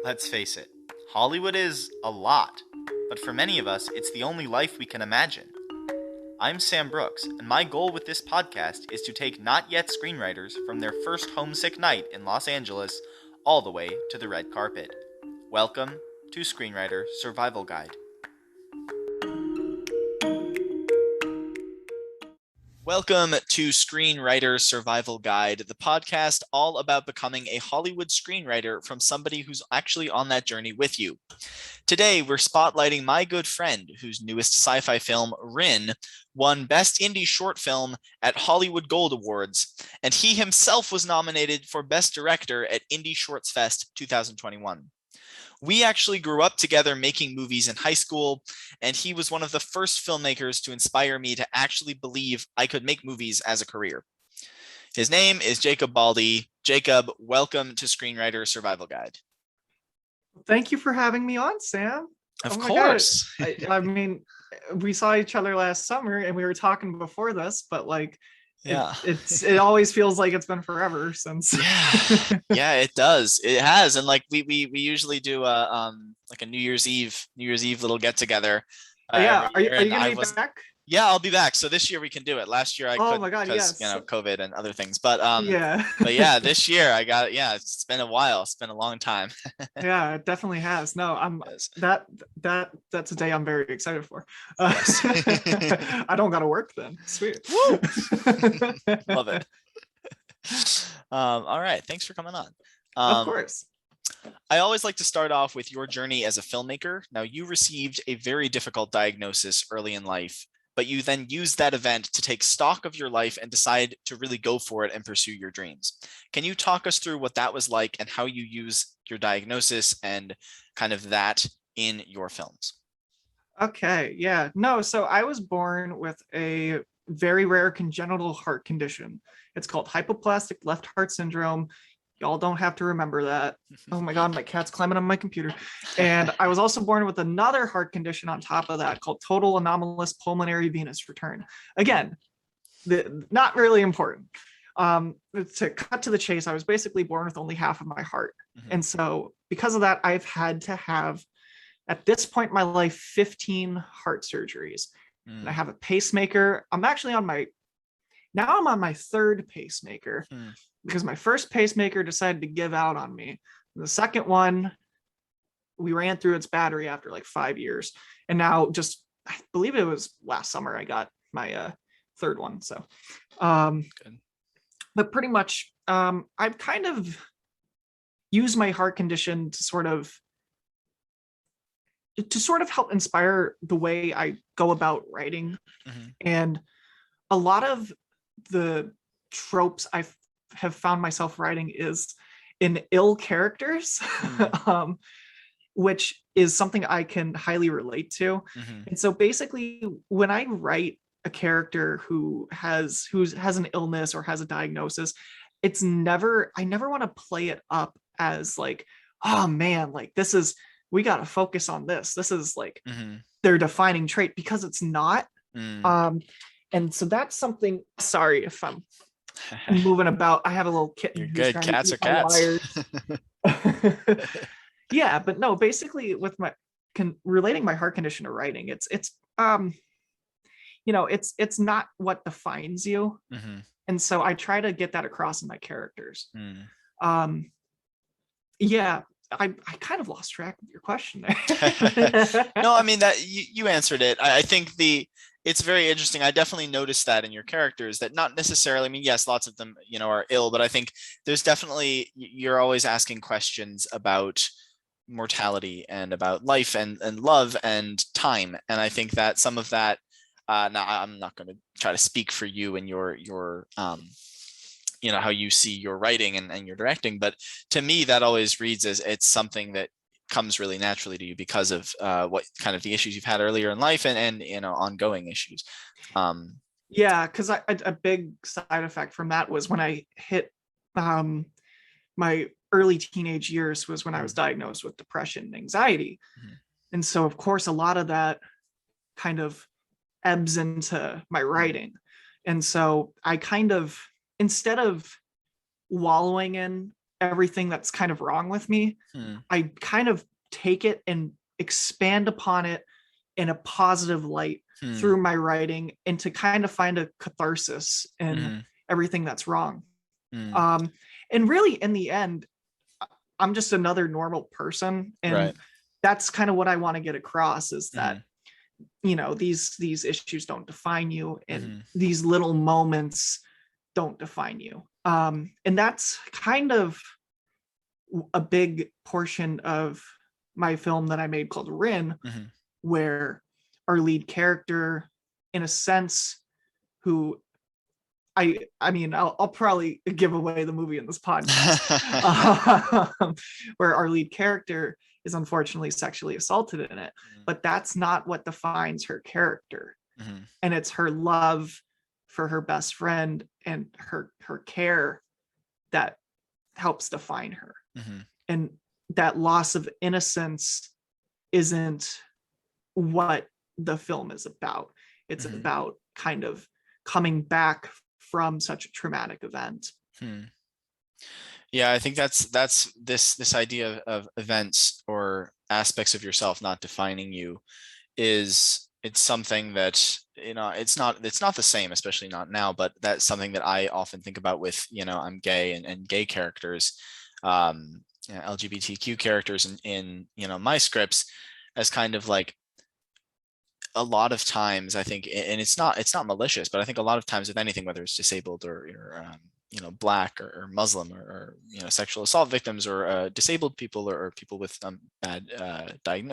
Let's face it, Hollywood is a lot, but for many of us, it's the only life we can imagine. I'm Sam Brooks, and my goal with this podcast is to take not yet screenwriters from their first homesick night in Los Angeles all the way to the red carpet. Welcome to Screenwriter Survival Guide. Welcome to Screenwriter Survival Guide, the podcast all about becoming a Hollywood screenwriter from somebody who's actually on that journey with you. Today, we're spotlighting my good friend, whose newest sci-fi film, Rin, won Best Indie Short Film at Hollywood Gold Awards, and he himself was nominated for Best Director at Indie Shorts Fest 2021. We actually grew up together making movies in high school, and he was one of the first filmmakers to inspire me to actually believe I could make movies as a career. His name is Jacob Baldy. Jacob, welcome to Screenwriter Survival Guide. Thank you for having me on, Sam. Of course. I mean, we saw each other last summer and we were talking before this, but it always feels like it's been forever since. Yeah, it does. It has. And we usually do a New Year's Eve little get together. Are you gonna be back? Yeah, I'll be back. So this year we can do it. Last year I couldn't because COVID and other things. But this year I got it. Yeah, it's been a while. It's been a long time. Yeah, it definitely has. No, that's a day I'm very excited for. I don't gotta work then. Sweet. Woo! Love it. All right. Thanks for coming on. Of course. I always like to start off with your journey as a filmmaker. Now, you received a very difficult diagnosis early in life, but you then used that event to take stock of your life and decide to really go for it and pursue your dreams. Can you talk us through what that was like and how you use your diagnosis and kind of that in your films? Okay, yeah. No, so I was born with a very rare congenital heart condition. It's called hypoplastic left heart syndrome. Y'all don't have to remember that. Oh my God, my cat's climbing on my computer. And I was also born with another heart condition on top of that called total anomalous pulmonary venous return. Again, not really important. To cut to the chase, I was basically born with only half of my heart. Mm-hmm. And so because of that, I've had to have, at this point in my life, 15 heart surgeries. And I have a pacemaker. I'm on my third pacemaker. Because my first pacemaker decided to give out on me. And the second one, we ran through its battery after like 5 years. And now I believe it was last summer, I got my third one. So, good. But pretty much, I've kind of used my heart condition to sort of help inspire the way I go about writing. Mm-hmm. And a lot of the tropes I have found myself writing is in ill characters, which is something I can highly relate to. Mm-hmm. And so basically when I write a character who has an illness or has a diagnosis, I never want to play it up as like, oh man, like we got to focus on this. This is like their defining trait, because it's not. And so that's something, sorry if I'm moving about. I have a little kitten. You're good. Cats are cats. Yeah, but no, basically with relating my heart condition to writing, it's not what defines you. Mm-hmm. And so I try to get that across in my characters. Yeah, I kind of lost track of your question there. No, I mean that you answered it. I think it's very interesting. I definitely noticed that in your characters, that not necessarily, I mean, yes, lots of them, are ill, but I think there's definitely, you're always asking questions about mortality and about life and love and time. And I think that some of that, now I'm not going to try to speak for you and your how you see your writing and your directing, but to me, that always reads as it's something that comes really naturally to you because of what kind of the issues you've had earlier in life and ongoing issues. Yeah, because a big side effect from that was when I hit my early teenage years was when I was diagnosed with depression and anxiety. Mm-hmm. And so of course a lot of that kind of ebbs into my writing. And so I kind of, instead of wallowing in everything that's kind of wrong with me, I kind of take it and expand upon it in a positive light through my writing, and to kind of find a catharsis in everything that's wrong. And really, in the end, I'm just another normal person, and that's kind of what I want to get across, is that these issues don't define you, and these little moments don't define you. And that's kind of a big portion of my film that I made called Rin, where our lead character, in a sense, who I mean, I'll probably give away the movie in this podcast, where our lead character is unfortunately sexually assaulted in it, but that's not what defines her character. And it's her love for her best friend and her care that helps define her. And that loss of innocence isn't what the film is about. It's about kind of coming back from such a traumatic event. Yeah, I think that's this idea of events or aspects of yourself not defining you it's something that, it's not the same, especially not now, but that's something that I often think about with, I'm gay, and gay characters, LGBTQ characters in my scripts, as kind of like, a lot of times I think, and it's not malicious, but I think a lot of times with anything, whether it's disabled or Black or Muslim or sexual assault victims or disabled people or people with bad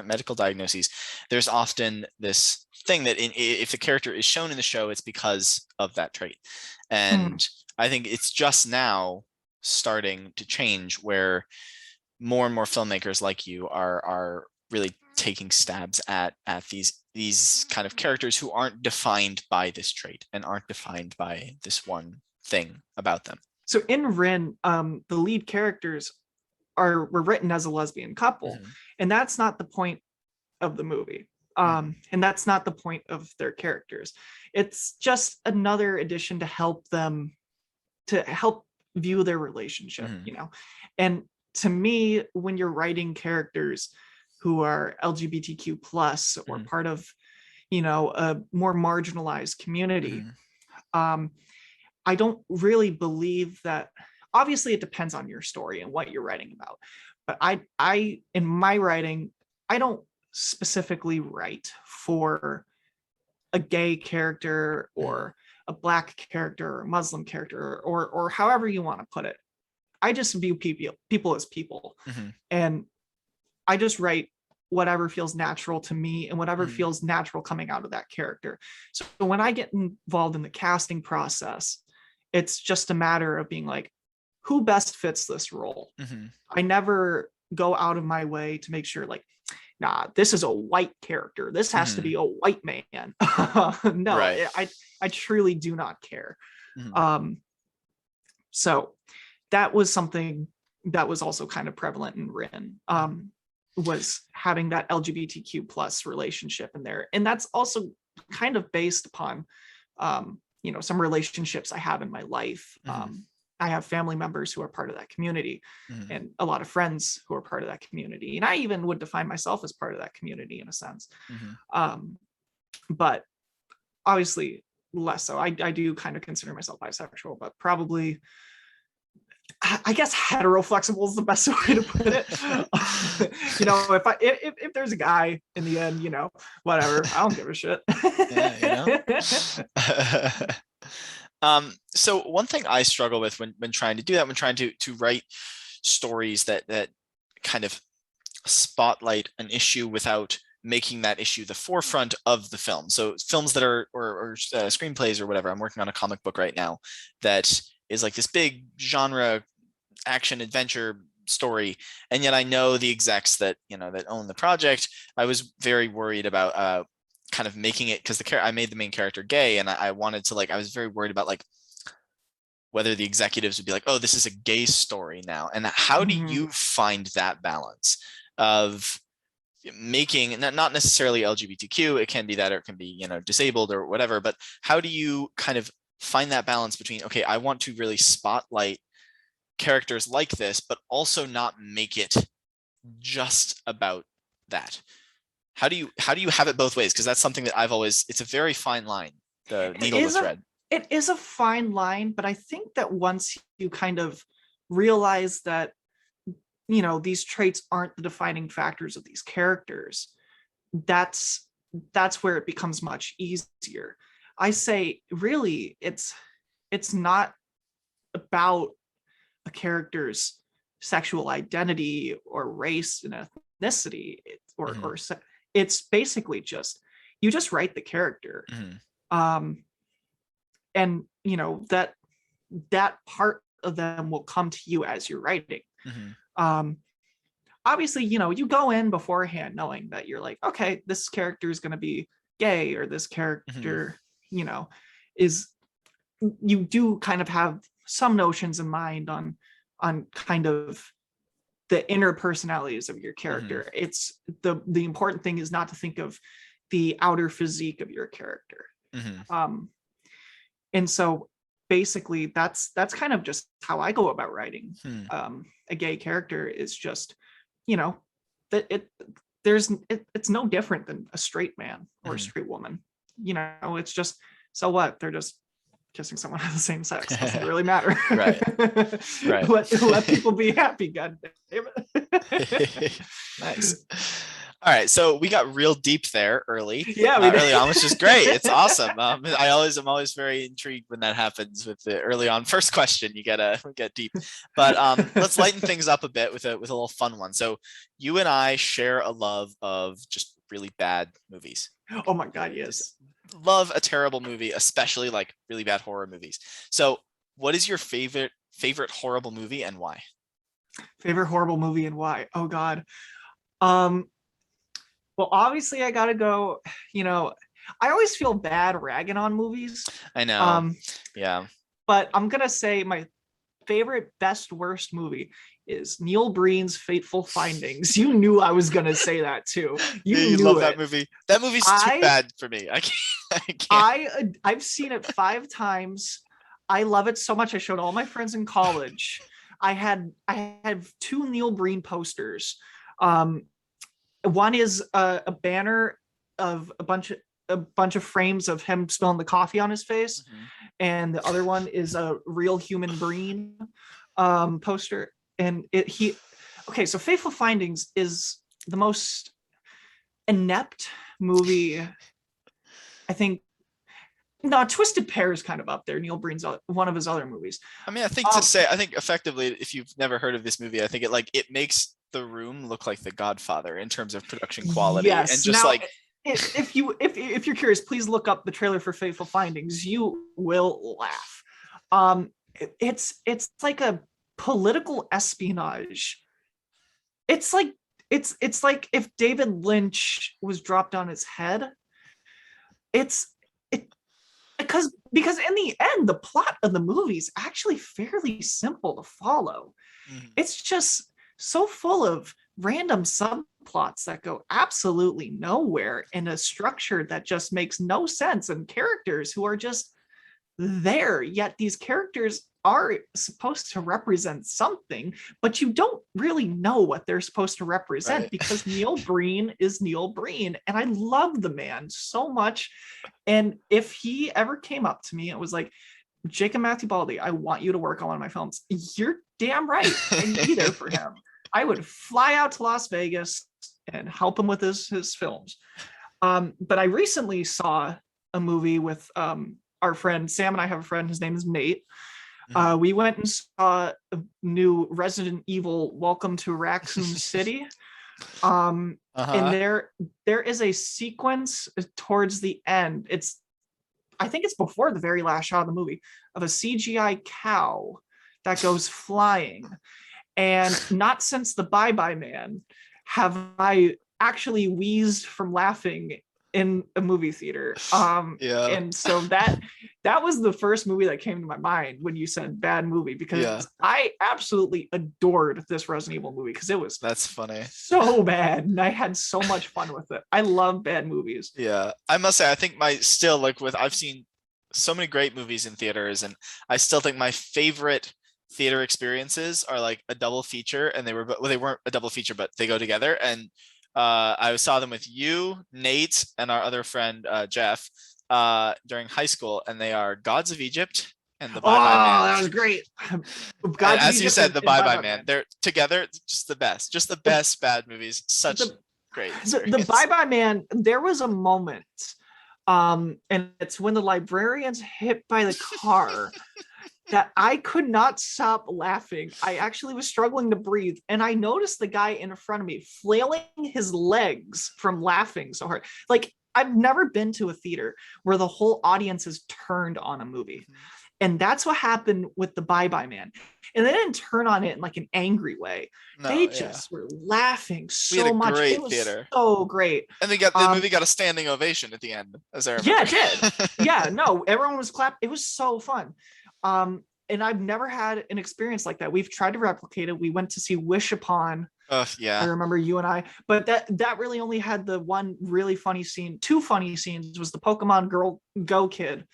medical diagnoses, there's often this thing that if the character is shown in the show, it's because of that trait. And I think it's just now starting to change, where more and more filmmakers like you are really taking stabs at these kind of characters who aren't defined by this trait and aren't defined by this one thing about them. So in Rin, the lead characters were written as a lesbian couple, and that's not the point of the movie. And that's not the point of their characters. It's just another addition to help view their relationship, And to me, when you're writing characters who are LGBTQ plus or part of, a more marginalized community, I don't really believe that. Obviously, it depends on your story and what you're writing about. But I in my writing, I don't specifically write for a gay character or a Black character or a Muslim character or however you want to put it. I just view people as people. And I just write whatever feels natural to me and whatever feels natural coming out of that character. So when I get involved in the casting process, it's just a matter of being like, who best fits this role? I never go out of my way to make sure, like, nah, this is a white character. This has to be a white man. No, I truly do not care. So that was something that was also kind of prevalent in Rin, was having that LGBTQ plus relationship in there. And that's also kind of based upon, some relationships I have in my life. I have family members who are part of that community and a lot of friends who are part of that community. And I even would define myself as part of that community in a sense. But obviously less so. I do kind of consider myself bisexual, but probably, I guess hetero-flexible is the best way to put it. If there's a guy in the end, whatever, I don't give a shit. So one thing I struggle with when trying to do that, when trying to write stories that kind of spotlight an issue without making that issue the forefront of the film. So films that are or screenplays or whatever. I'm working on a comic book right now that is like this big genre action adventure story, and yet I know the execs that that own the project. I was very worried about kind of making it, because I made the main character gay, and I wanted to I was very worried about whether the executives would be like, oh, this is a gay story now. And how do you find that balance of making not necessarily LGBTQ, it can be that, or it can be disabled or whatever, but how do you kind of find that balance between, okay, I want to really spotlight characters like this, but also not make it just about that? How do you have it both ways? Because that's something that it's a very fine line, the needle to thread. It is a fine line, but I think that once you kind of realize that, these traits aren't the defining factors of these characters, that's where it becomes much easier. I say, really, it's not about a character's sexual identity or race and ethnicity, or it's basically just, you just write the character. And that part of them will come to you as you're writing. Obviously, you go in beforehand knowing that you're like, okay, this character is going to be gay, or this character, is, you do kind of have some notions in mind on kind of the inner personalities of your character. It's the important thing is not to think of the outer physique of your character. And so basically that's kind of just how I go about writing. A gay character is just, that it's no different than a straight man or a straight woman. It's just, so what? They're just kissing someone of the same sex. Doesn't really matter. Right. Let people be happy. God damn it. Nice. All right, so we got real deep there early. Yeah, early on, which is great. It's awesome. I'm always very intrigued when that happens with the early on first question. You get deep, but let's lighten things up a bit with a little fun one. So you and I share a love of just really bad movies. Oh my God, yes. Love a terrible movie, especially like really bad horror movies. So, what is your favorite horrible movie and why? Favorite horrible movie and why? Oh God. Well, obviously I gotta go, I always feel bad ragging on movies. I know. Yeah. But I'm gonna say my favorite best worst movie is Neil Breen's Fateful Findings. You knew I was gonna say that too. You knew love it. That movie. That movie's too bad for me. I can't. I've seen it 5 times. I love it so much. I showed all my friends in college. I had 2 Neil Breen posters. One is a banner of a bunch of frames of him spilling the coffee on his face, and the other one is a real human Breen poster. And so Fateful Findings is the most inept movie, I think. No, Twisted Pair is kind of up there. Neil Breen's one of his other movies. I mean, I think effectively, if you've never heard of this movie, I think it makes The Room look like The Godfather in terms of production quality. Yes. And just now, if you're curious, please look up the trailer for Fateful Findings. You will laugh. It's like a political espionage. It's like if David Lynch was dropped on his head. Because in the end, the plot of the movie is actually fairly simple to follow. It's just so full of random subplots that go absolutely nowhere in a structure that just makes no sense, and characters who are just there, yet these characters are supposed to represent something, but you don't really know what they're supposed to represent, because Neil Breen is Neil Breen, and I love the man so much. And if he ever came up to me and was like, Jacob Matthew Baldy, I want you to work on one of my films, you're damn right, I'd be there for him. I would fly out to Las Vegas and help him with his films. But I recently saw a movie with our friend Sam, and I have a friend, his name is Nate. We went and saw a new Resident Evil Welcome to Raccoon City. And there is a sequence towards the end. I think it's before the very last shot of the movie, of a CGI cow that goes flying. And not since the Bye Bye Man have I actually wheezed from laughing in a movie theater. And so that was the first movie that came to my mind when you said bad movie, because I absolutely adored this Resident Evil movie, because that's funny, so bad, and I had so much fun with it. I love bad movies. I must say, I think I've seen so many great movies in theaters, and I still think my favorite theater experiences are like a double feature, and they weren't a double feature, but they go together. And I saw them with you, Nate, and our other friend Jeff during high school, and they are Gods of Egypt and the Bye Bye Man. that was great. And Gods of as you Egypt said, the and Bye Bye Bye Man. They're together, just the The, best bad movies. Such great the experience. Bye Bye Man. There was a moment, and it's when the librarian's hit by the car. That I could not stop laughing. I actually was struggling to breathe. And I noticed the guy in front of me flailing his legs from laughing so hard. Like, I've never been to a theater where the whole audience is turned on a movie. And that's what happened with the Bye Bye Man. And they didn't turn on it in like an angry way. No, they just were laughing We had so a much. great It was theater. so great. And the movie got a standing ovation at the end, as I remember. Yeah, it did. Yeah, no, everyone was clapping. It was so fun. And I've never had an experience like that. We've tried to replicate it. We went to see Wish Upon. Yeah. I remember you and I, but that really only had the one really funny scene. Two funny scenes was the Pokemon Girl Go kid,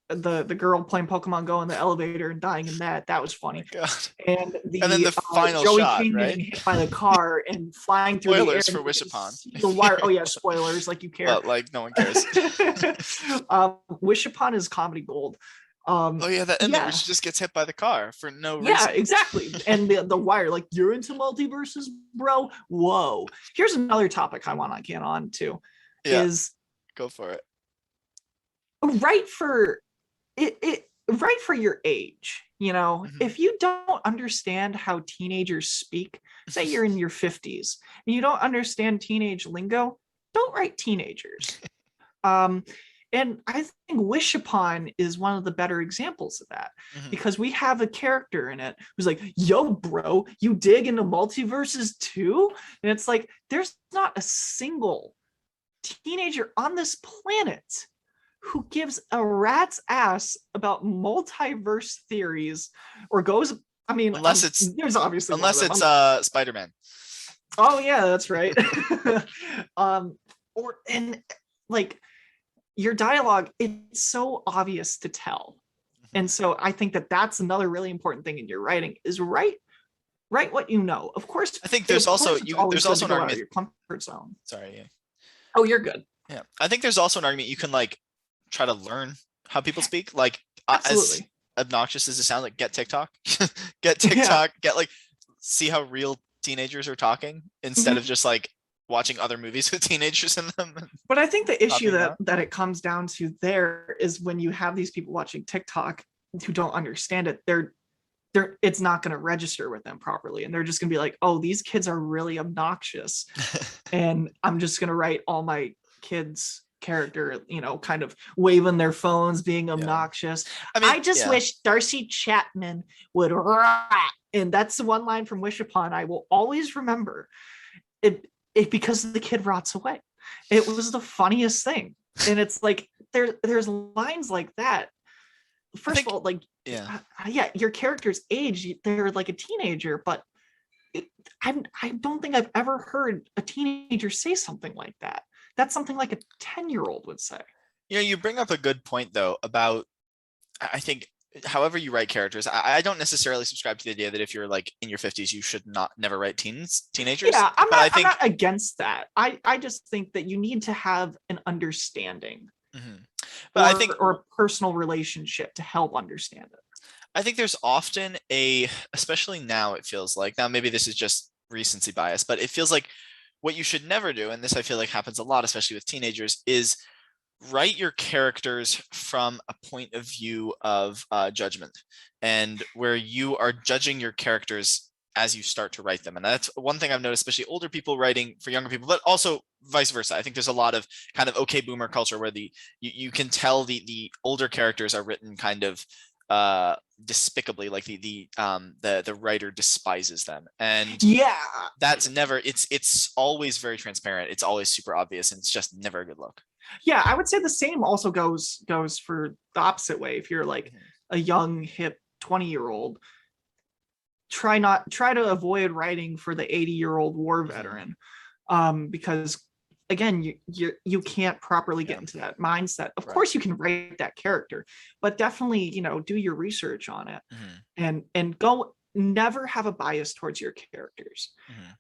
the girl playing Pokemon Go in the elevator and dying in that. That was funny. Oh, and then the final Joey shot, King right? getting hit by the car and flying through Spoilers the air. for Wish Upon. The wire. Oh yeah, spoilers. Like you care. But like no one cares. Wish Upon is comedy gold. Oh yeah, that and then she just gets hit by the car for no reason. Yeah, exactly. And the wire, like, you're into multiverses, bro. Whoa. Here's another topic I want to get on to. Is go for it. Right for right for your age. You know, if you don't understand how teenagers speak, say you're in your 50s and you don't understand teenage lingo, don't write teenagers. And I think Wish Upon is one of the better examples of that, because we have a character in it who's like, yo, bro, you dig into multiverses too? And it's like, there's not a single teenager on this planet who gives a rat's ass about multiverse theories or goes, I mean, there's obviously Spider-Man. Oh yeah, that's right. Like, your dialogue, it's so obvious to tell. And so I think that that's another really important thing in your writing is write what you know. Of course, I think there's also an argument. Your comfort zone. Sorry. Yeah. Oh, you're good. Yeah. I think there's also an argument you can like try to learn how people speak. Like Absolutely. as obnoxious as it sounds, like get TikTok. Get TikTok, get like see how real teenagers are talking instead of just like watching other movies with teenagers in them. But I think the issue that it comes down to there is when you have these people watching TikTok who don't understand it, it's not going to register with them properly. And they're just going to be like, oh, these kids are really obnoxious. And I'm just going to write all my kids' character, you know, kind of waving their phones, being obnoxious. I just wish Darcy Chapman would rat. And that's the one line from Wish Upon I will always remember. It because the kid rots away. It was the funniest thing. And it's like there's lines like that. First of all, like your character's age, they're like a teenager, but I don't think I've ever heard a teenager say something like that. That's something like a 10-year-old would say. You know, you bring up a good point though about, I think, however you write characters. I don't necessarily subscribe to the idea that if you're like in your 50s, you should never write teenagers. Yeah, I'm not against that. I just think that you need to have an understanding, but I think, or a personal relationship to help understand it. I think there's often especially now, it feels like, now maybe this is just recency bias, but it feels like what you should never do, and this I feel like happens a lot, especially with teenagers, is write your characters from a point of view of judgment, and where you are judging your characters as you start to write them. And that's one thing I've noticed, especially older people writing for younger people, but also vice versa. I think there's a lot of kind of okay boomer culture where you can tell the older characters are written kind of despicably, like the writer despises them, and that's never, it's always very transparent, it's always super obvious, and it's just never a good look. Yeah, I would say the same also goes for the opposite way. If you're like a young hip 20-year-old, try to avoid writing for the 80-year-old war veteran, because again, you can't properly get into that mindset. Of course you can write that character, but definitely, do your research on it, and go, never have a bias towards your characters.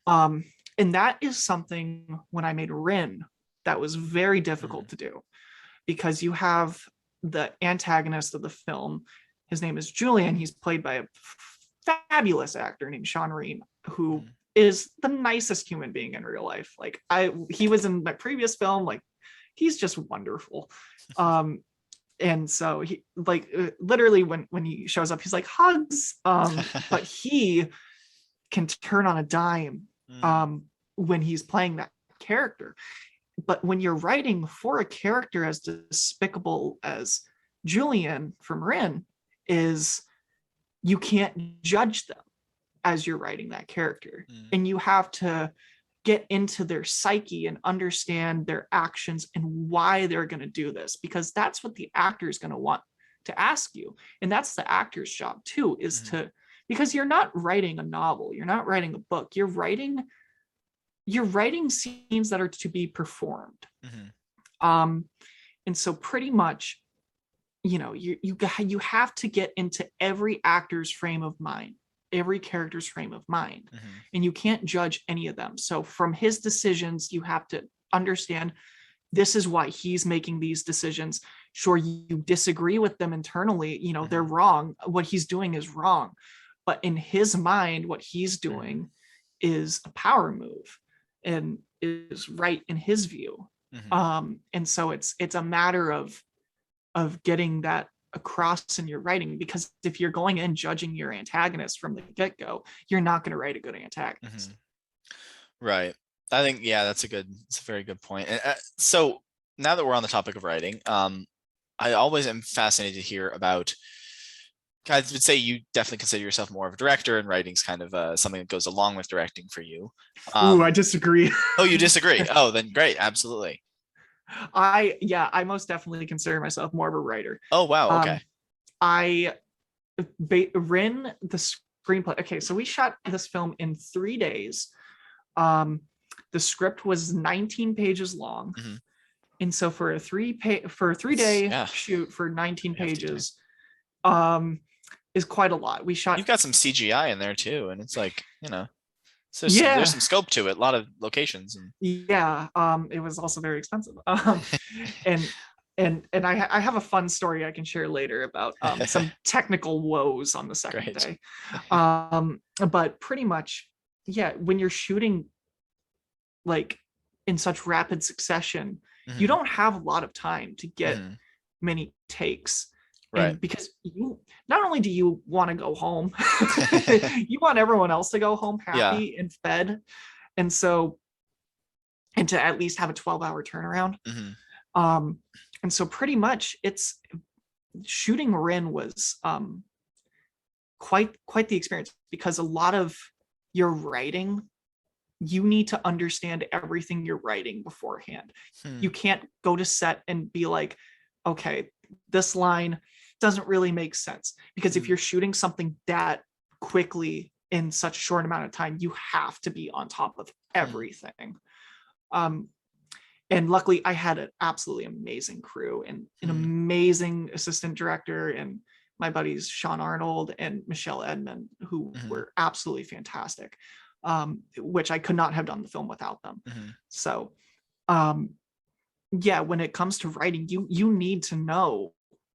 And that is something when I made Rin that was very difficult to do, because you have the antagonist of the film. His name is Julian. He's played by a fabulous actor named Sean Ream, who is the nicest human being in real life. Like, he was in my previous film. Like, he's just wonderful. And so he, like, literally when he shows up, he's like, hugs. But he can turn on a dime when he's playing that character. But when you're writing for a character as despicable as Julian from Rin, is you can't judge them as you're writing that character. And you have to get into their psyche and understand their actions and why they're going to do this, because that's what the actor is going to want to ask you. And that's the actor's job too, is to, because you're not writing a novel, you're not writing a book, you're writing scenes that are to be performed. And so pretty much, you have to get into every actor's frame of mind, every character's frame of mind, and you can't judge any of them. So from his decisions, you have to understand this is why he's making these decisions. Sure, you disagree with them internally, they're wrong, what he's doing is wrong, but in his mind, what he's doing is a power move and is right in his view. And so it's a matter of getting that across in your writing, because if you're going in judging your antagonist from the get-go, you're not going to write a good antagonist. Right. I think, it's a very good point. And so now that we're on the topic of writing, I always am fascinated to hear about, I would say you definitely consider yourself more of a director, and writing's kind of something that goes along with directing for you. I disagree. Oh, you disagree? Oh, then great. Absolutely. I most definitely consider myself more of a writer. Oh, wow. Okay. Rin, the screenplay. Okay, so we shot this film in 3 days. The script was 19 pages long, and so for a 3-day shoot for 19 pages, is quite a lot. We shot. You've got some CGI in there too, and it's like, so there's some scope to it. A lot of locations. It was also very expensive. And I have a fun story I can share later about some technical woes on the second day. But pretty much, when you're shooting like in such rapid succession, you don't have a lot of time to get many takes. Right. And because you not only do you want to go home, you want everyone else to go home happy and fed. And so, and to at least have a 12-hour turnaround. And so pretty much it's shooting Rin was quite the experience, because a lot of your writing, you need to understand everything you're writing beforehand. You can't go to set and be like, okay, this line doesn't really make sense, because if you're shooting something that quickly in such a short amount of time, you have to be on top of everything. And luckily I had an absolutely amazing crew and an amazing assistant director, and my buddies Sean Arnold and Michelle Edmond, who were absolutely fantastic, which I could not have done the film without them. So when it comes to writing, you need to know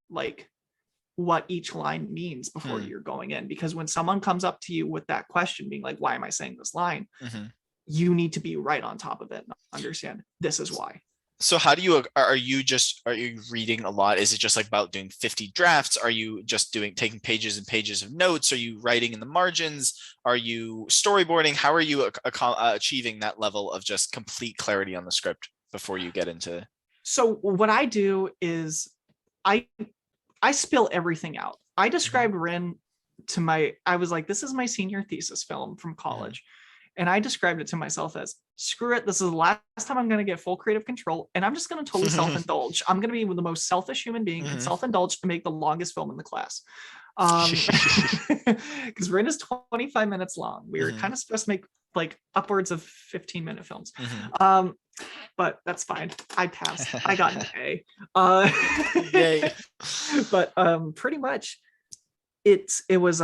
like what each line means before you're going in, because when someone comes up to you with that question being like, why am I saying this line, you need to be right on top of it and understand this is why. So how do you, are you reading a lot? Is it just like about doing 50 drafts? Are you just taking pages and pages of notes? Are you writing in the margins? Are you storyboarding? How are you achieving that level of just complete clarity on the script before you get into? So what I do is I spill everything out. I described Rin I was like, this is my senior thesis film from college. And I described it to myself as, screw it, this is the last time I'm going to get full creative control, and I'm just going to totally self-indulge. I'm going to be the most selfish human being and self-indulge to make the longest film in the class. Because Rin is 25 minutes long. We were kind of supposed to make like upwards of 15-minute films. but that's fine. I passed. I got an A. Uh, Yay. but pretty much it was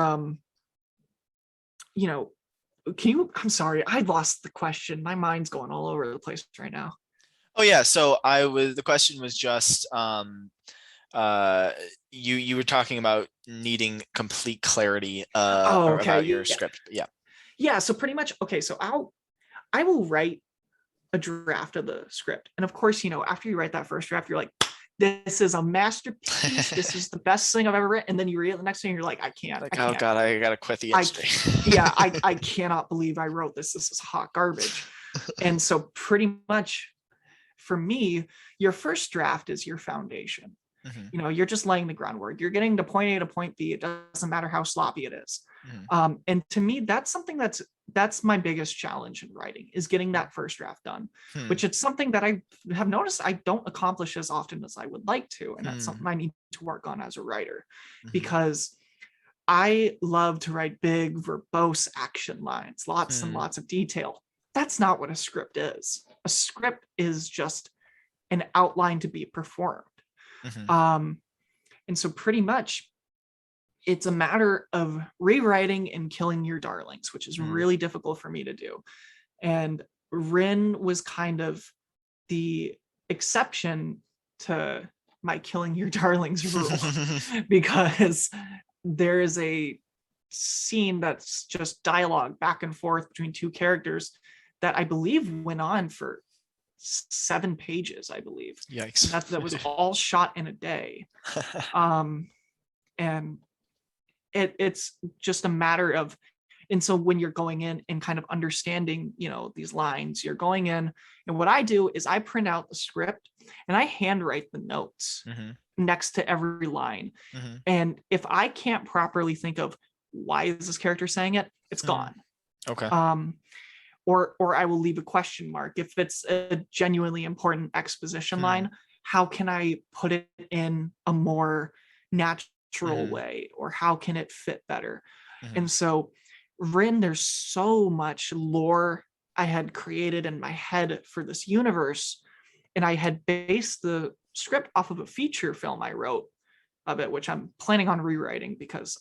you know, I'm sorry, I lost the question. My mind's going all over the place right now. Oh yeah, so the question was just you were talking about needing complete clarity Okay. about your script. Yeah. Yeah, so pretty much, okay, so I will write a draft of the script. And of course, after you write that first draft, you're like, this is a masterpiece. This is the best thing I've ever written. And then you read it the next thing, you're like, I can't. Oh God, I gotta quit the industry. I cannot believe I wrote this. This is hot garbage. And so pretty much for me, your first draft is your foundation. Mm-hmm. You're just laying the groundwork. You're getting to point A to point B. It doesn't matter how sloppy it is. Mm-hmm. And to me, that's something that's my biggest challenge in writing, is getting that first draft done, which it's something that I have noticed I don't accomplish as often as I would like to. And that's something I need to work on as a writer, because I love to write big, verbose action lines, lots and lots of detail. That's not what a script is. A script is just an outline to be performed. Mm-hmm. And so pretty much it's a matter of rewriting and killing your darlings, which is really difficult for me to do. And Rin was kind of the exception to my killing your darlings rule, because there is a scene that's just dialogue back and forth between two characters that I believe went on for 7 pages, I believe. Yikes. That was all shot in a day. And it's just a matter of, and so when you're going in and kind of understanding, these lines, you're going in, and what I do is I print out the script and I handwrite the notes next to every line. And if I can't properly think of why is this character saying it, it's gone. Okay. Or I will leave a question mark. If it's a genuinely important exposition line, how can I put it in a more natural way, or how can it fit better? And so Rin, there's so much lore I had created in my head for this universe, and I had based the script off of a feature film I wrote of it, which I'm planning on rewriting because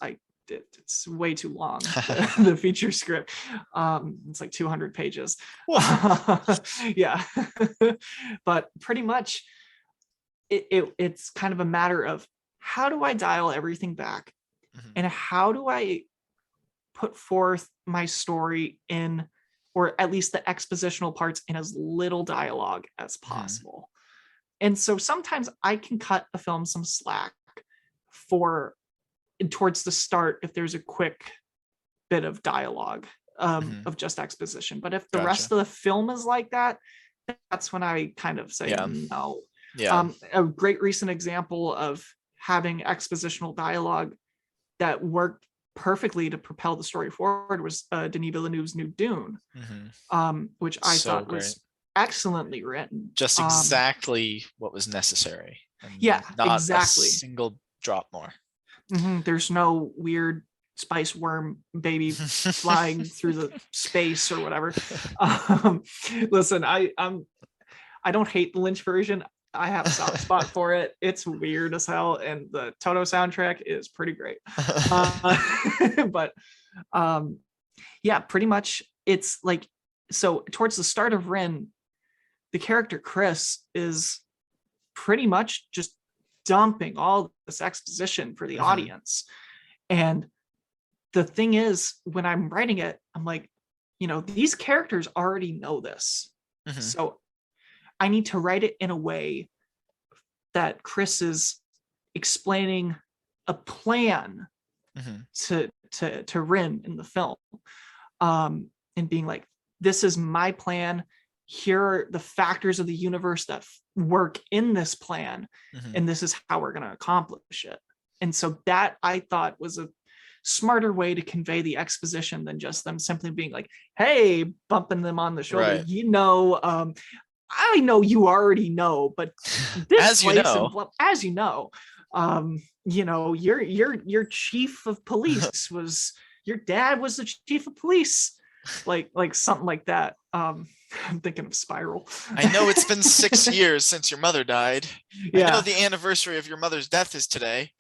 it's way too long. The feature script, it's like 200 pages. Yeah. But pretty much it's kind of a matter of, how do I dial everything back, and how do I put forth my story in, or at least the expositional parts, in as little dialogue as possible. And so sometimes I can cut a film some slack towards the start if there's a quick bit of dialogue of just exposition. But if the rest of the film is like that, that's when I kind of say no. A great recent example of having expositional dialogue that worked perfectly to propel the story forward was Denis Villeneuve's new Dune, which I thought was excellently written. Just exactly what was necessary. Not exactly. A single drop more. There's no weird spice worm baby flying through the space or whatever. Listen, I don't hate the Lynch version. I have a soft spot for it. It's weird as hell, and the Toto soundtrack is pretty great. But yeah, pretty much it's like, so towards the start of Rin, the character Chris is pretty much just dumping all this exposition for the audience. And the thing is, when I'm writing it, I'm like, these characters already know this. So I need to write it in a way that Chris is explaining a plan to Rin in the film, and being like, this is my plan. Here are the factors of the universe that work in this plan, and this is how we're going to accomplish it. And so that I thought was a smarter way to convey the exposition than just them simply being like, hey, bumping them on the shoulder. Right. I know you already know, but this as you know, your chief of police was, your dad was the chief of police. like something like that. I'm thinking of Spiral. I know it's been 6 years since your mother died. I know Yeah. the anniversary of your mother's death is today.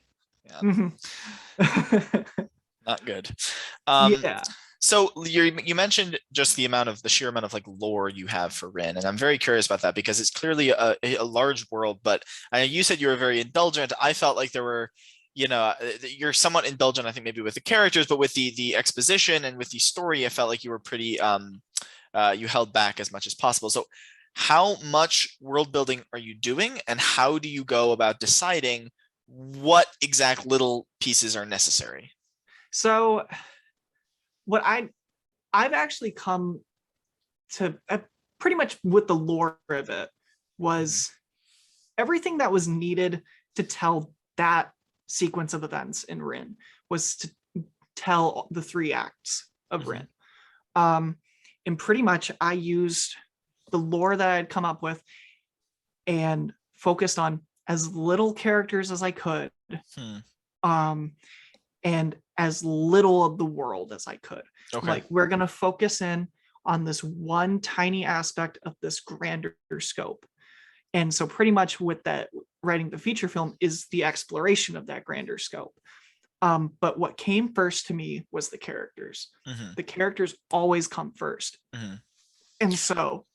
Yeah, Mhm. not good. Um, Yeah. so you mentioned just the sheer amount of like lore you have for Rin, and I'm very curious about that because it's clearly a large world. But you said you were very indulgent. I felt like there were, you're somewhat indulgent. I think maybe with the characters, but with the exposition and with the story, I felt like you were pretty you held back as much as possible. So, how much world building are you doing, and how do you go about deciding what exact little pieces are necessary? So what I've actually come to pretty much with the lore of it was everything that was needed to tell that sequence of events in Rin was to tell the 3 acts of Rin. And pretty much I used the lore that I'd come up with and focused on as little characters as I could, and as little of the world as I could. Okay. Like, we're going to focus in on this one tiny aspect of this grander scope. And so pretty much with that, writing the feature film is the exploration of that grander scope. But what came first to me was the characters. The characters always come first. And so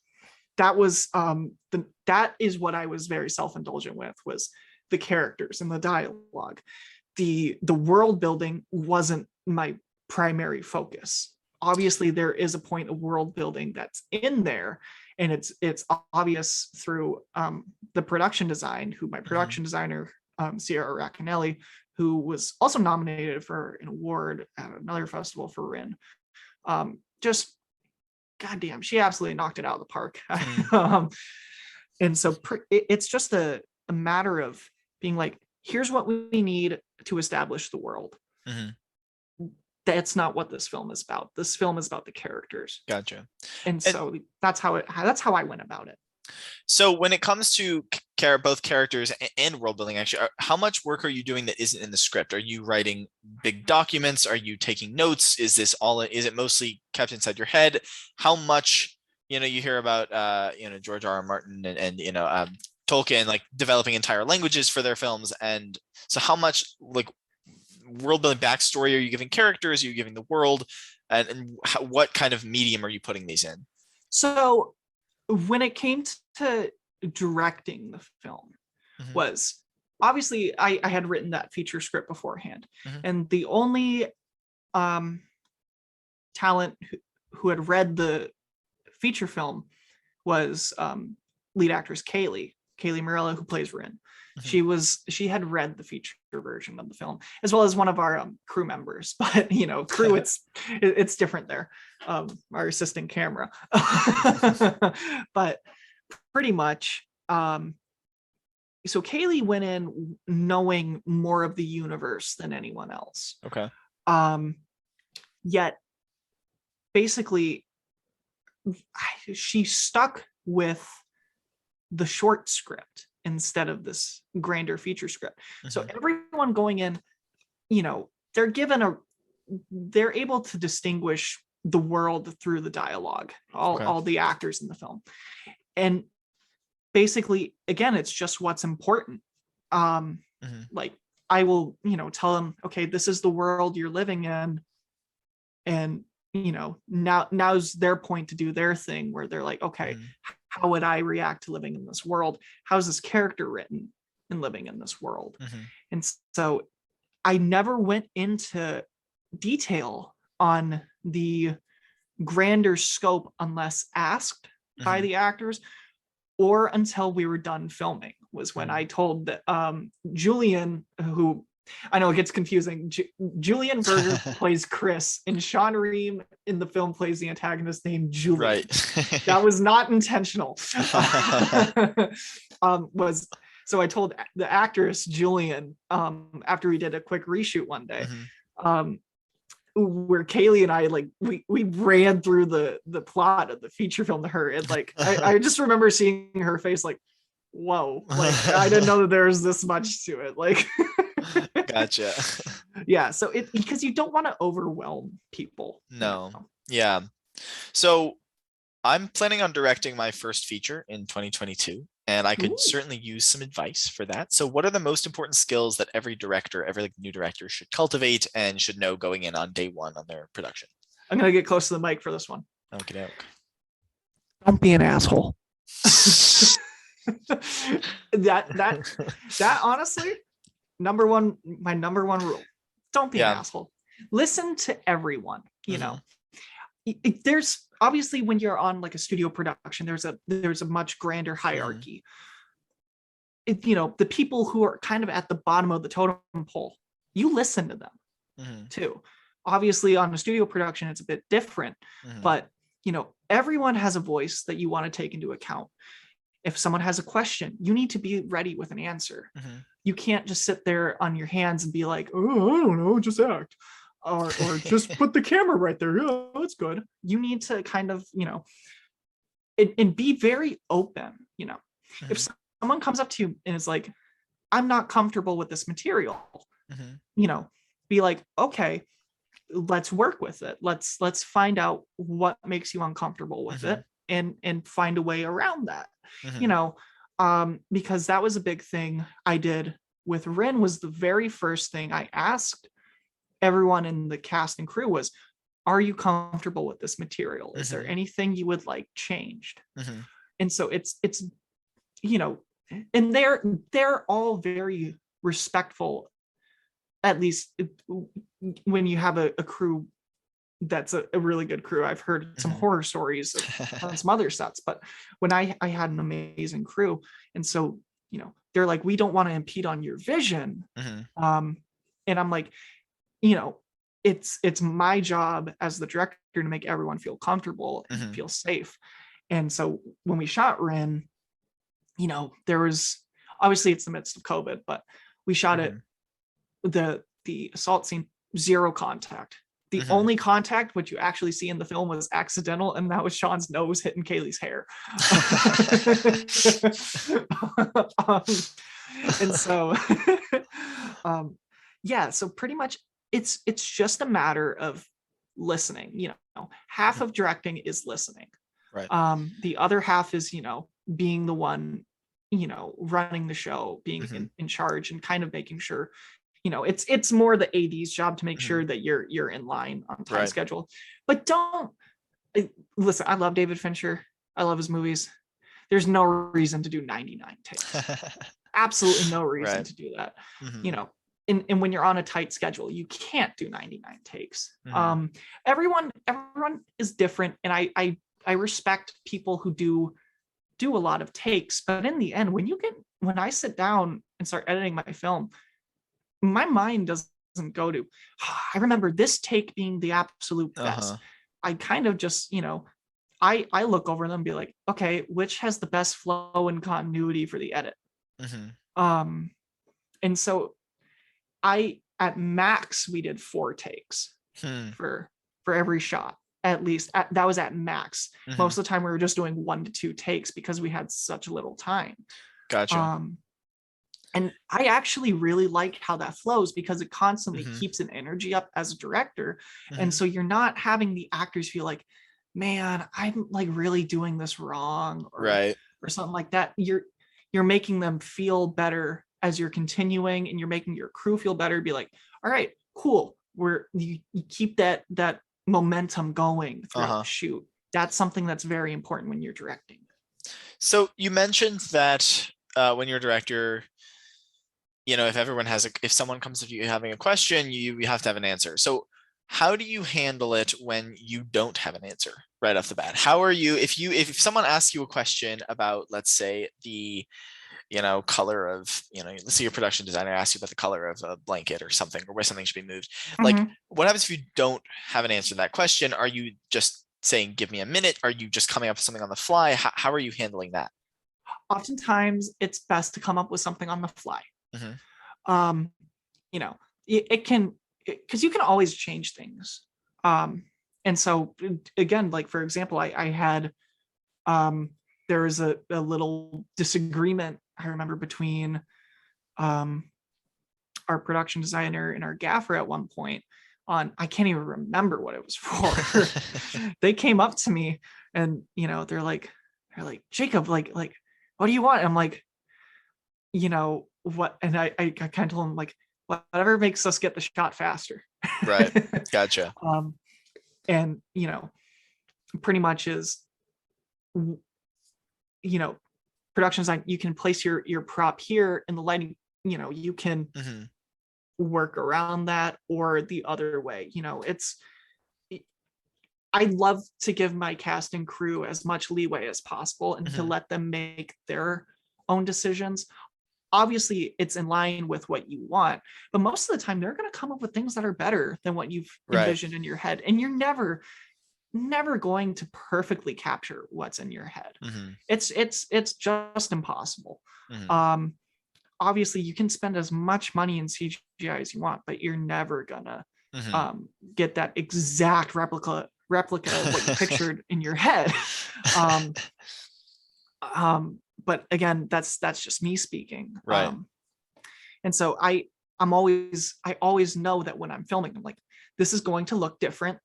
that was that is what I was very self-indulgent with, was the characters and the dialogue. The world building wasn't my primary focus. Obviously, there is a point of world building that's in there, and it's obvious through the production design, who my production designer, Sierra Racanelli, who was also nominated for an award at another festival for Rin. Just goddamn, she absolutely knocked it out of the park. And so it's just a matter of being like, here's what we need to establish the world. That's not what this film is about. This film is about the characters. Gotcha. And so that's how I went about it. So when it comes to both characters and world building, actually, how much work are you doing that isn't in the script? Are you writing big documents? Are you taking notes? Is it mostly kept inside your head? How much, you hear about, George R.R. Martin and Tolkien, like developing entire languages for their films. And so how much like world building backstory are you giving characters? Are you giving the world? And what kind of medium are you putting these in? So when it came to directing the film, was obviously I had written that feature script beforehand, and the only talent who had read the feature film was lead actress Kaylee Morella, who plays Rin. She had read the feature version of the film, as well as one of our crew members, but crew, it's different there. Our assistant camera. But pretty much, so Kaylee went in knowing more of the universe than anyone else. Okay. Yet basically she stuck with the short script instead of this grander feature script. So everyone going in, they're able to distinguish the world through the dialogue, all the actors in the film. And basically, again, it's just what's important. Like, I will, tell them, okay, this is the world you're living in. And, now's their point to do their thing, where they're like, okay, how would I react to living in this world? How's this character written in living in this world? And so I never went into detail on the grander scope unless asked by the actors, or until we were done filming, was when I told that Julian, who I know it gets confusing, Julian Berger plays Chris, and Sean Ream in the film plays the antagonist named Julian. Right. That was not intentional. So I told the actress Julian, after we did a quick reshoot one day, where Kaylee and I, like, we ran through the plot of the feature film to her, and like I just remember seeing her face like, whoa, like I didn't know that there was this much to it. Like, gotcha. Yeah, so because you don't want to overwhelm people. No. Yeah. So I'm planning on directing my first feature in 2022, and I could Ooh. certainly use some advice for that. So what are the most important skills that every director, every like new director should cultivate and should know going in on day one on their production? I'm gonna get close to the mic for this one. Okie doke. Don't be an asshole. that honestly, my number one rule. Don't be an Yeah. asshole. Listen to everyone, you know. Mhm. There's obviously when you're on like a studio production, there's a much grander hierarchy. You know, the people who are kind of at the bottom of the totem pole, you listen to them Mhm. too. Obviously on a studio production it's a bit different, Mhm. but you know, everyone has a voice that you want to take into account. If someone has a question, you need to be ready with an answer. Mhm. You can't just sit there on your hands and be like, oh, I don't know, just act. Or just put the camera right there. Yeah, that's good. You need to kind of, you know, and be very open, you know. If Mhm. someone comes up to you and is like, I'm not comfortable with this material, Mhm. you know, be like, okay, let's work with it. Let's find out what makes you uncomfortable with it Mhm. and find a way around that. You Mhm. know, because that was a big thing I did with Rin. Was the very first thing I asked everyone in the cast and crew was, are you comfortable with this material? Is there Mhm. anything you would like changed? Mhm. And so it's you know, and they're all very respectful, at least when you have a crew that's a really good crew. I've heard some Mhm. horror stories on some other sets, but when I had an amazing crew, and so you know, they're like, we don't want to impede on your vision. Mhm. um and I'm like, you know, it's my job as the director to make everyone feel comfortable and Mhm. feel safe. And so when we shot Rin, you know, there was, obviously it's the midst of COVID, but we shot it, Mhm. the assault scene, zero contact. The Mhm. only contact which you actually see in the film was accidental, and that was Sean's nose hitting Kaylee's hair. um, and so um, yeah, so pretty much it's just a matter of listening. You know, half Mhm. of directing is listening. Right. The other half is, you know, being the one, you know, running the show, being Mhm. in charge and kind of making sure, you know, it's more the AD's job to make sure Mhm. that you're in line on time Right. schedule. But don't listen, I love David Fincher. I love his movies. There's no reason to do 99 takes. Absolutely no reason Right. to do that. You Mhm. know, and when you're on a tight schedule, you can't do 99 takes. Mhm. Everyone is different, and I respect people who do a lot of takes, but in the end, when I sit down and start editing my film, my mind doesn't go to, "Ah, I remember this take being the absolute Uh-huh. best." I kind of just, you know, I look over them and be like, okay, which has the best flow and continuity for the edit? Mhm. Um, and so I at max we did 4 takes Hmm. for every shot. At least that was at max. Most Mhm. of the time we were just doing 1 to 2 takes because we had such little time. Gotcha. Um, and I actually really like how that flows because it constantly Mhm. keeps an energy up as a director. And Mhm. so you're not having the actors feel like, man, I'm like really doing this wrong, Right. or something like that. You're making them feel better as you're continuing, and you're making your crew feel better. Be like, all right, cool. You keep that momentum going throughout the Uh-huh. shoot. That's something that's very important when you're directing. So you mentioned that when you're a director, you know, if someone comes to you having a question, you have to have an answer. So how do you handle it when you don't have an answer right off the bat? How are you if someone asks you a question about, let's say, the color of, let's say your production designer asks you about the color of a blanket or something, or where something should be moved. Like, Mhm. what happens if you don't have an answer to that question? Are you just saying, give me a minute? Are you just coming up with something on the fly? How are you handling that? Oftentimes, it's best to come up with something on the fly. Hmm. um you know, it can, because you can always change things. um and so again, like for example, I had um there was a little disagreement I remember between um our production designer and our gaffer at one point on, I can't even remember what it was for. They came up to me and, they're like, Jacob, like, what do you want? And I'm like, what? And I kind of told him, like, whatever makes us get the shot faster. Right. Gotcha. And, pretty much is, production design, you can place your prop here and the lighting, you can work around that or the other way. I love to give my cast and crew as much leeway as possible and to let them make their own decisions. Obviously, it's in line with what you want, but most of the time they're going to come up with things that are better than what you've envisioned in your head. And you're never going to perfectly capture what's in your head. It's just impossible. Obviously, you can spend as much money in CGI as you want, but you're never gonna get that exact replica of what you pictured in your head. But again, that's just me speaking. Right. And so I always know that when I'm filming, I'm like, this is going to look different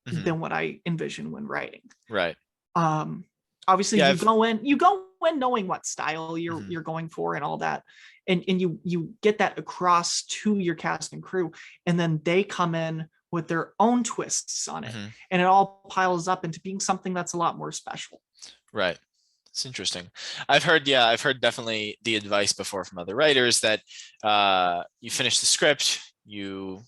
than what I envision when writing. Right. Obviously, you go in knowing what style you're going for and all that, and you get that across to your cast and crew, and then they come in with their own twists on it, and it all piles up into being something that's a lot more special. Right. It's interesting. I've heard definitely the advice before from other writers that you finish the script, you're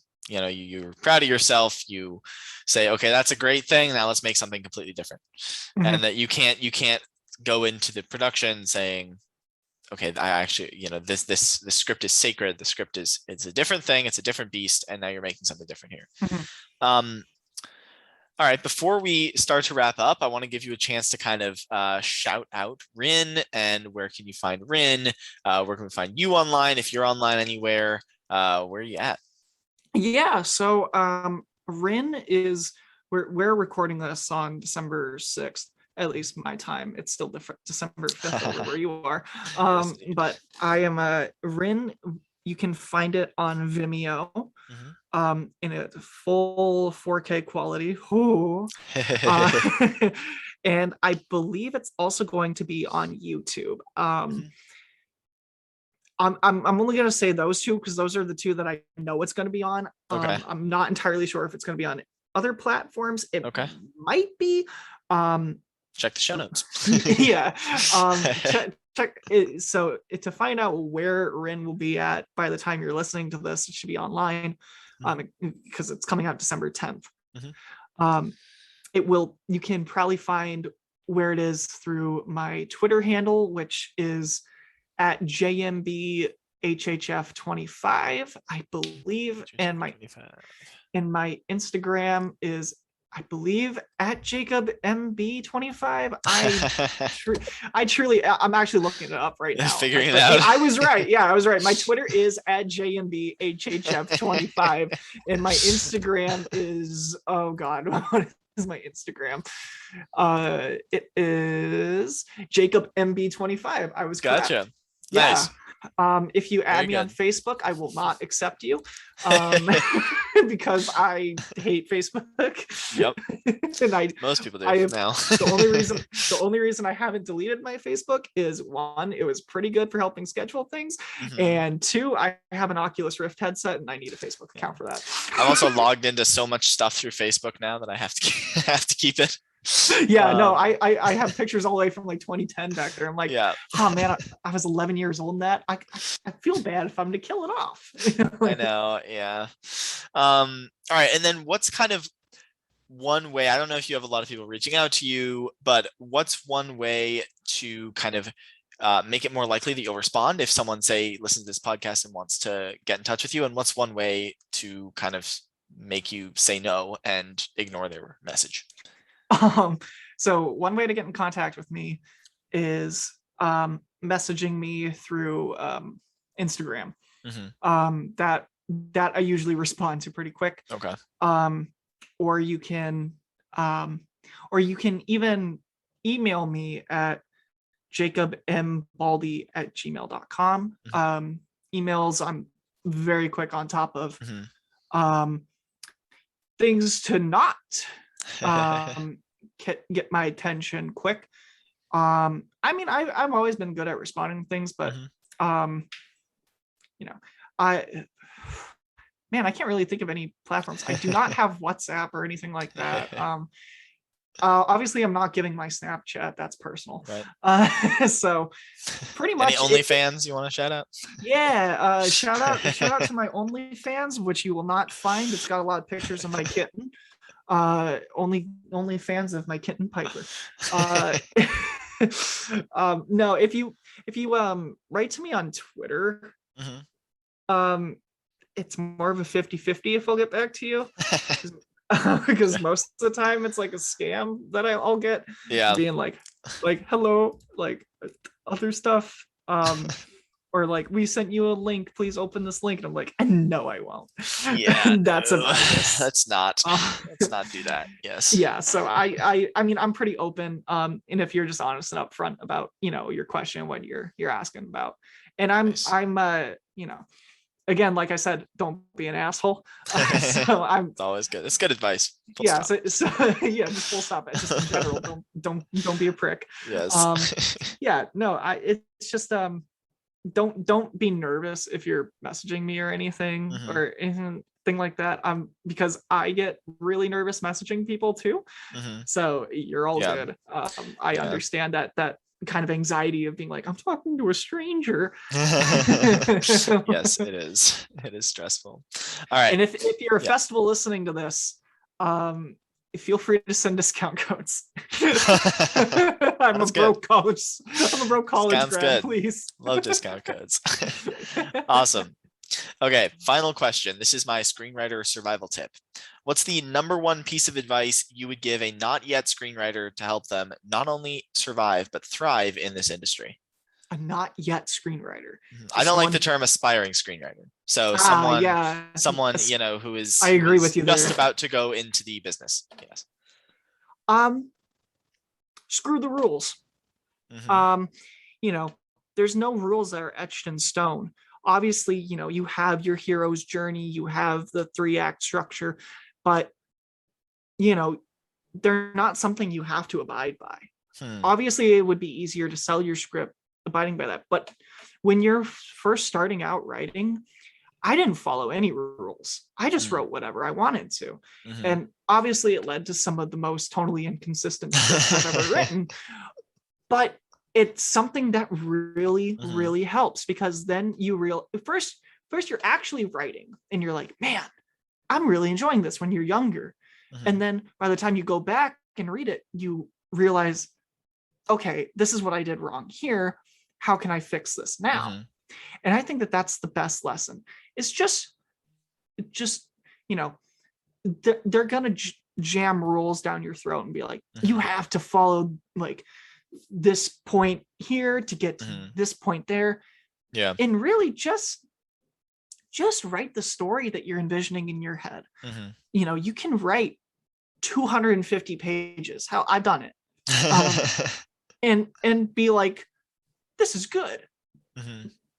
proud of yourself, you say, okay, that's a great thing, now let's make something completely different. And that you can't go into the production saying, okay, I actually, this script is sacred, the script it's a different thing, it's a different beast, and now you're making something different here. All right, before we start to wrap up, I want to give you a chance to kind of shout out Rin, and where can you find Rin? Where can we find you online? If you're online anywhere, where are you at? Yeah, so Rin is, we're recording this on December 6th, at least my time. It's still December 5th over where you are. But I am Rin. You can find it on Vimeo in a full 4K quality. And I believe it's also going to be on YouTube. I'm only going to say those two because those are the two that I know it's going to be on. Okay. I'm not entirely sure if it's going to be on other platforms. It might be. Check the show notes. Yeah. Check it. So to find out where Rin will be at by the time you're listening to this, it should be online because it's coming out December 10th. You can probably find where it is through my Twitter handle, which is at JMBHHF25, I believe, and my Instagram is, I believe, at JacobMB25. I'm actually looking it up right now. Figuring it out. I was right. Yeah, I was right. My Twitter is at JMBHHF25, and my Instagram is, oh God, what is my Instagram? It is JacobMB25. I was correct. Gotcha. Yeah. Nice. If you add me on Facebook, I will not accept you because I hate Facebook. Yep. And most people do now. the only reason I haven't deleted my Facebook is, one, it was pretty good for helping schedule things, and two, I have an Oculus Rift headset and I need a Facebook account for that. I'm also logged into so much stuff through Facebook now that I have to keep it. Yeah, no, I have pictures all the way from like 2010 back there. I'm like, oh man, I was 11 years old in that. I feel bad if I'm gonna kill it off. I know, yeah. All right, and then what's kind of one way, I don't know if you have a lot of people reaching out to you, but what's one way to kind of make it more likely that you'll respond if someone, say, listens to this podcast and wants to get in touch with you? And what's one way to kind of make you say no and ignore their message? So one way to get in contact with me is messaging me through Instagram. That I usually respond to pretty quick. Okay. Or you can even email me at jacobmbaldy@gmail.com. Emails I'm very quick on top of. things to not get my attention quick. I mean, I've always been good at responding to things, but you know, I can't really think of any platforms. I do not have WhatsApp or anything like that. Obviously, I'm not giving my Snapchat. That's personal. Right. So pretty much. Any OnlyFans you want to shout out? Yeah. Shout out to my OnlyFans, which you will not find. It's got a lot of pictures of my kitten. Only fans of my kitten Piper. No, if you write to me on Twitter, it's more of a 50-50 if I'll get back to you. Because most of the time it's like a scam that I'll get, being like hello, like other stuff, or like, we sent you a link, please open this link, and I'm like, no, I won't. Yeah. That's about it. Let's not do that. Yes. Yeah, so I mean, I'm pretty open, and if you're just honest and upfront about, your question, what you're asking about, and I'm again, like I said, don't be an asshole. So it's always good. It's good advice. Full stop. So yeah, just full stop. Just in general, don't be a prick. Yes. Yeah, no, it's just don't be nervous if you're messaging me or anything or anything like that. Because I get really nervous messaging people too. So you're all good. I understand that kind of anxiety of being like, I'm talking to a stranger. Yes, it is stressful. All right. And if you're a festival listening to this, feel free to send discount codes. I'm a broke college Sounds grad, good. please. Love discount codes. Awesome. Okay, final question. This is my screenwriter survival tip. What's the number one piece of advice you would give a not yet screenwriter to help them not only survive, but thrive in this industry? A not yet screenwriter. I don't like the term aspiring screenwriter. So someone, who is, I agree with you just there. about to go into the business. Yes. Screw the rules. There's no rules that are etched in stone. Obviously, you have your hero's journey, you have the 3-act structure, but they're not something you have to abide by. Obviously, it would be easier to sell your script abiding by that, but when you're first starting out writing, I didn't follow any rules. I just wrote whatever I wanted to. And obviously it led to some of the most tonally inconsistent scripts I've ever written, but it's something that really, really helps, because then first you're actually writing and you're like, man, I'm really enjoying this when you're younger. And then by the time you go back and read it, you realize, okay, this is what I did wrong here. How can I fix this now? And I think that that's the best lesson. It's just they're gonna jam rules down your throat and be like, you have to follow like this point here to get to this point there. Yeah. And really just write the story that you're envisioning in your head. You can write 250 pages. How I've done it. And be like, this is good.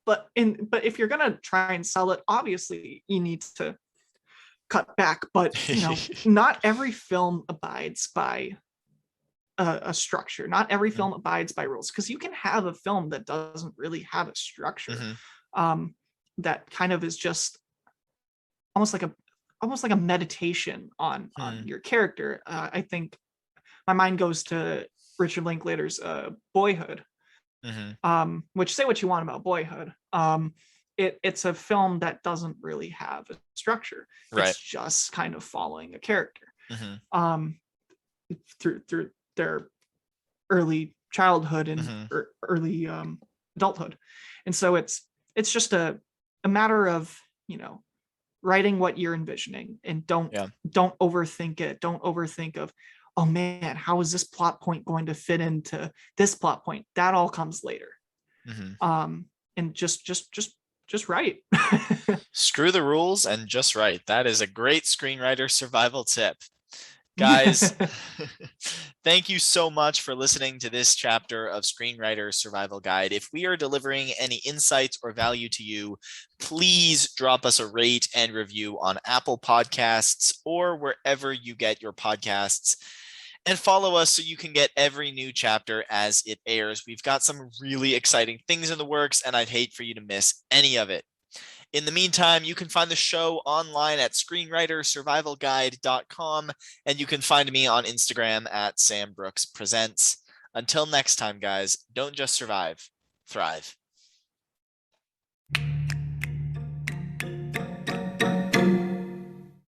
But if you're gonna try and sell it, obviously you need to cut back. But not every film abides by a structure. Not every film abides by rules, because you can have a film that doesn't really have a structure, that kind of is just almost like a meditation on your character. I think my mind goes to Richard Linklater's Boyhood, which, say what you want about Boyhood, it's a film that doesn't really have a structure. It's just kind of following a character through their early childhood and early adulthood. And so it's just a matter of writing what you're envisioning, and don't overthink it. Don't overthink of, oh man, how is this plot point going to fit into this plot point? That all comes later. And just write. Screw the rules and just write. That is a great screenwriter survival tip. Guys, Thank you so much for listening to this chapter of Screenwriter Survival Guide. If we are delivering any insights or value to you, please drop us a rate and review on Apple Podcasts or wherever you get your podcasts. And follow us so you can get every new chapter as it airs. We've got some really exciting things in the works, and I'd hate for you to miss any of it. In the meantime, you can find the show online at screenwritersurvivalguide.com, and you can find me on Instagram at Sam Brooks Presents. Until next time, guys, don't just survive, thrive.